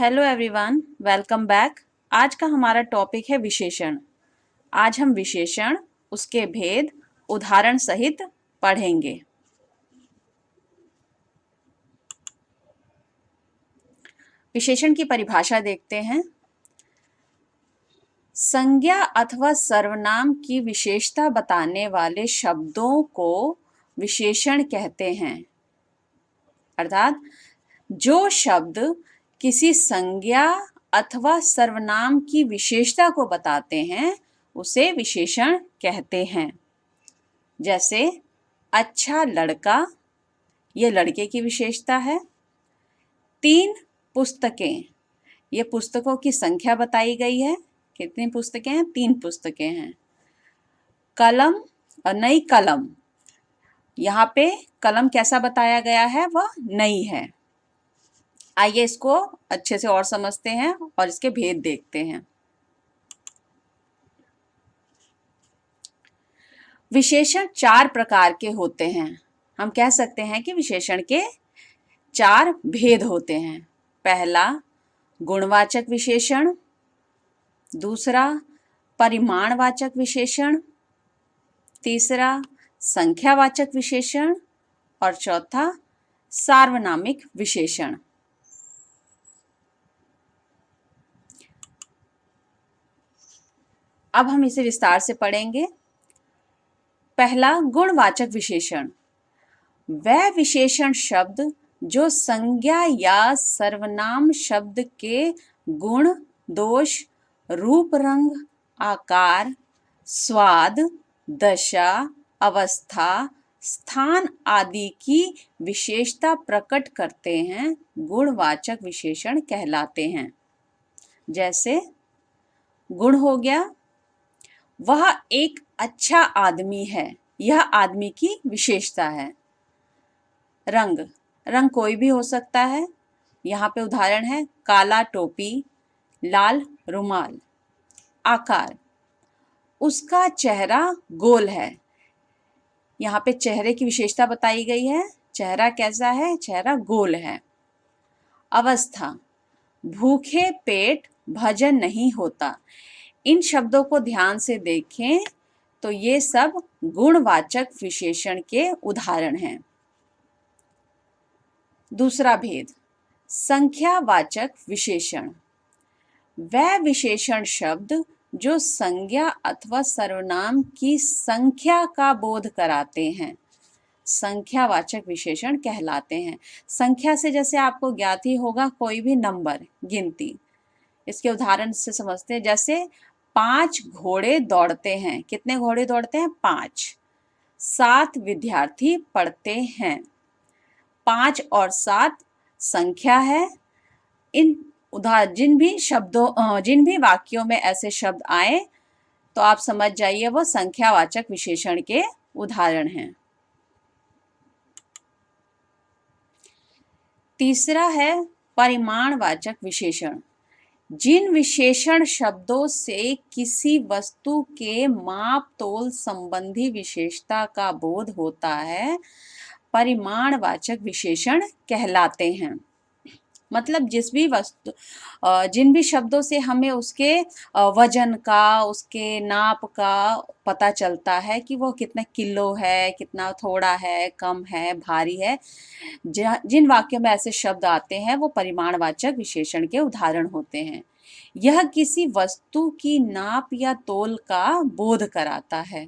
Hello everyone, welcome back. आज का हमारा टॉपिक है विशेषण। आज हम विशेषण, उसके भेद उदाहरण सहित पढ़ेंगे। विशेषण की परिभाषा देखते हैं। संज्ञा अथवा सर्वनाम की विशेषता बताने वाले शब्दों को विशेषण कहते हैं। अर्थात जो शब्द किसी संज्ञा अथवा सर्वनाम की विशेषता को बताते हैं उसे विशेषण कहते हैं। जैसे अच्छा लड़का, ये लड़के की विशेषता है। 3 पुस्तकें, ये पुस्तकों की संख्या बताई गई है। कितनी पुस्तकें हैं? 3 पुस्तकें हैं। कलम और नई कलम, यहाँ पे कलम कैसा बताया गया है? वह नई है। आइए इसको अच्छे से और समझते हैं और इसके भेद देखते हैं। विशेषण 4 प्रकार के होते हैं। हम कह सकते हैं कि विशेषण के 4 भेद होते हैं। पहला गुणवाचक विशेषण, दूसरा परिमाणवाचक विशेषण, तीसरा संख्यावाचक विशेषण और चौथा सार्वनामिक विशेषण। अब हम इसे विस्तार से पढ़ेंगे। पहला गुणवाचक विशेषण, वह विशेषण शब्द जो संज्ञा या सर्वनाम शब्द के गुण, दोष, रूप, रंग, आकार, स्वाद, दशा, अवस्था, स्थान आदि की विशेषता प्रकट करते हैं, गुणवाचक विशेषण कहलाते हैं। जैसे गुण हो गया, वह एक अच्छा आदमी है, यह आदमी की विशेषता है। रंग, रंग कोई भी हो सकता है। यहाँ पे उदाहरण है काला टोपी, लाल रुमाल। आकार, उसका चेहरा गोल है, यहाँ पे चेहरे की विशेषता बताई गई है। चेहरा कैसा है? चेहरा गोल है। अवस्था, भूखे पेट भजन नहीं होता। इन शब्दों को ध्यान से देखें तो ये सब गुणवाचक विशेषण के उदाहरण हैं। दूसरा भेद संख्यावाचक विशेषण, वह विशेषण शब्द जो संज्ञा अथवा सर्वनाम की संख्या का बोध कराते हैं, संख्यावाचक विशेषण कहलाते हैं। संख्या से जैसे आपको ज्ञात ही होगा कोई भी नंबर, गिनती। इसके उदाहरण से समझते हैं। जैसे 5 घोड़े दौड़ते हैं। कितने घोड़े दौड़ते हैं? 5। 7 विद्यार्थी पढ़ते हैं। 5 और 7 संख्या है। जिन भी वाक्यों में ऐसे शब्द आए तो आप समझ जाइए वह संख्यावाचक विशेषण के उदाहरण हैं। तीसरा है परिमाणवाचक विशेषण, जिन विशेषण शब्दों से किसी वस्तु के माप तोल संबंधी विशेषता का बोध होता है, परिमाणवाचक विशेषण कहलाते हैं। मतलब जिन भी शब्दों से हमें उसके वजन का, उसके नाप का पता चलता है कि वो कितना किलो है, कितना थोड़ा है, कम है, भारी है, जिन वाक्यों में ऐसे शब्द आते हैं वो परिमाणवाचक विशेषण के उदाहरण होते हैं। यह किसी वस्तु की नाप या तोल का बोध कराता है।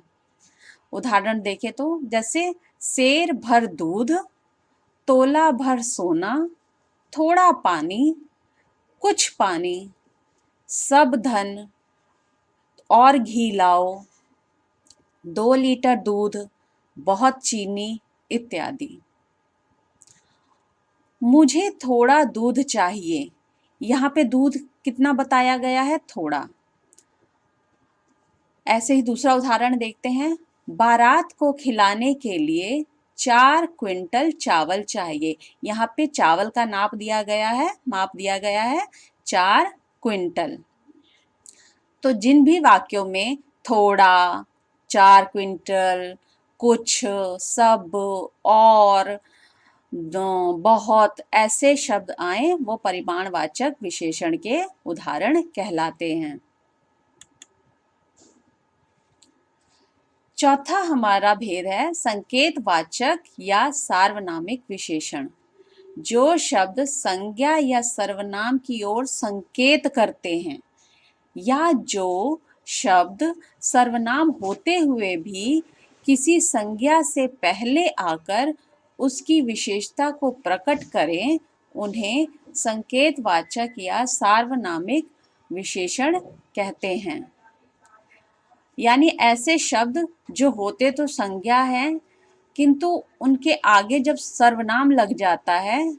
उदाहरण देखें तो जैसे सेर भर दूध, तोला भर सोना, थोड़ा पानी, कुछ पानी, सब धन और घी लाओ, 2 लीटर दूध, बहुत चीनी इत्यादि। मुझे थोड़ा दूध चाहिए, यहाँ पे दूध कितना बताया गया है? थोड़ा। ऐसे ही दूसरा उदाहरण देखते हैं। बारात को खिलाने के लिए 4 क्विंटल चावल चाहिए। यहाँ पे चावल का माप दिया गया है 4 क्विंटल। तो जिन भी वाक्यों में थोड़ा, 4 क्विंटल, कुछ, सब और बहुत ऐसे शब्द आए वो परिमाणवाचक विशेषण के उदाहरण कहलाते हैं। चौथा हमारा भेद है संकेतवाचक या सार्वनामिक विशेषण। जो शब्द संज्ञा या सर्वनाम की ओर संकेत करते हैं या जो शब्द सर्वनाम होते हुए भी किसी संज्ञा से पहले आकर उसकी विशेषता को प्रकट करें, उन्हें संकेतवाचक या सार्वनामिक विशेषण कहते हैं। यानी ऐसे शब्द जो होते तो संज्ञा है, किंतु उनके आगे जब सर्वनाम लग जाता है,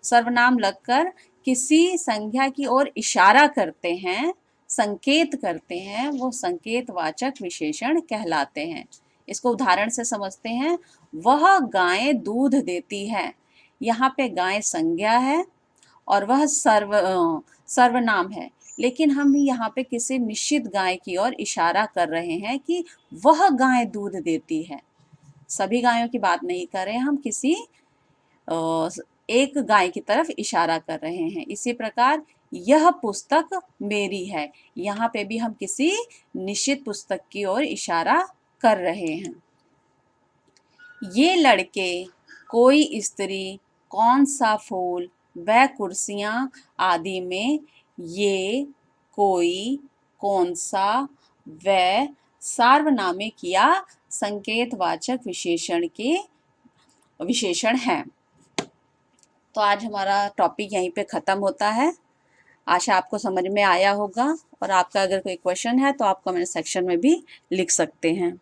सर्वनाम लगकर किसी संज्ञा की ओर इशारा करते हैं, संकेत करते हैं, वो संकेतवाचक विशेषण कहलाते हैं। इसको उदाहरण से समझते हैं। वह गाय दूध देती है। यहाँ पे गाय संज्ञा है और वह सर्वनाम है, लेकिन हम यहाँ पे किसी निश्चित गाय की ओर इशारा कर रहे हैं कि वह गाय दूध देती है। सभी गायों की बात नहीं कर रहे हैं, हम किसी एक गाय की तरफ इशारा कर रहे हैं। इसी प्रकार यह पुस्तक मेरी है, यहाँ पे भी हम किसी निश्चित पुस्तक की ओर इशारा कर रहे हैं। ये लड़के, कोई स्त्री, कौन सा फूल, वह कुर्सियाँ आदि में ये, कोई, कौन सा, वह सार्वनामिक या संकेतवाचक विशेषण हैं। तो आज हमारा टॉपिक यहीं पे ख़त्म होता है। आशा आपको समझ में आया होगा, और आपका अगर कोई क्वेश्चन है तो आप कमेंट सेक्शन में भी लिख सकते हैं।